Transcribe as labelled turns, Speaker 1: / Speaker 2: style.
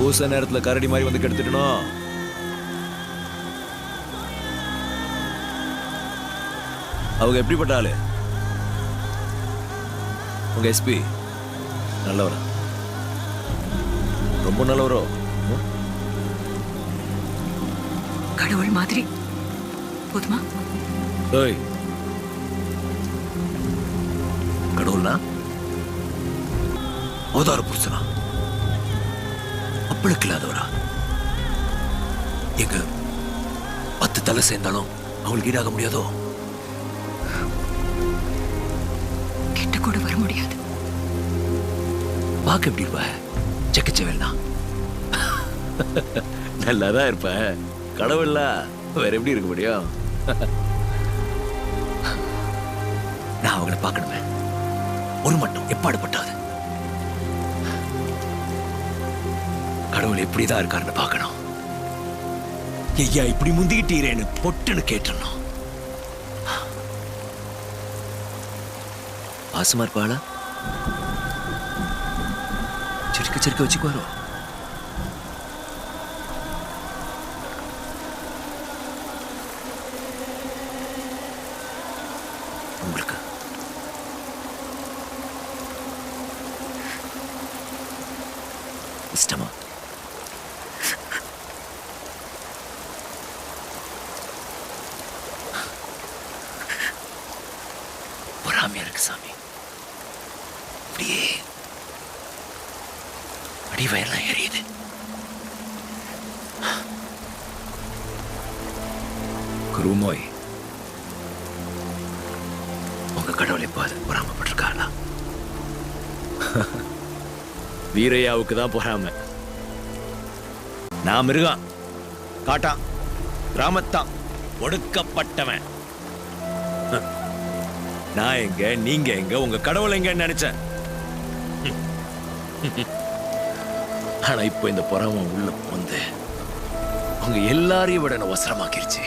Speaker 1: பூச நேரத்துல கரடி மாதிரி வந்து கெடுத்துட்டணும். அவங்க எப்படிப்பட்ட ஆளு? உங்க எஸ்பி நல்லவரா? ரொம்ப நல்லவரோ?
Speaker 2: கடவுள் மாதிரி. போதுமா?
Speaker 1: ஏய், கடவுள்னா அவதார புருஷனா? அப்பளுக்கு இல்லாதவரா? எங்க 10 தலை சேர்ந்தாலும் அவங்களுக்கு ஈடாக முடியாதோ?
Speaker 2: கிட்ட கூட வர முடியாது.
Speaker 1: பார்க்க எப்படி இருப்ப? செக்கச்சவேல்னா நல்லாதான் இருப்ப. கடவுள்ல வேற எப்படி இருக்க முடியும்? நான் அவங்கள பார்க்கணுமே. ஒரு மட்டும் எப்பாடுபட்டாது கடவுள் எப்படிதான் இருக்காருன்னு பார்க்கணும். ஐயா இப்படி முந்திக்கிட்டீரேன்னு பொட்டுன்னு கேட்டுறணும். பாசமா இருப்பாளா? சிரிக்க சிரிக்க வச்சுக்குவாரோ? உங்களுக்கு இஷ்டமா? பொறாமையா இருக்கு சாமி. அப்படியே அடிவயெல்லாம் எரியுது. குருமோய், உங்க கடவுள் எப்பாவது பொறாமப்பட்டிருக்காளா? வீரையாவுக்கு தான் பொறாம. நான் மிருகம், காட்டான், கிராமத்தான், ஒடுக்கப்பட்டவன். நான் எங்க, நீங்க எங்க, உங்க கடவுள் எங்கன்னு நினைச்சேன். ஆனா இப்போ இந்த பொறாம உள்ள வந்து உங்க எல்லாரையும் விட என்ன அவசரமாக்கிருச்சு.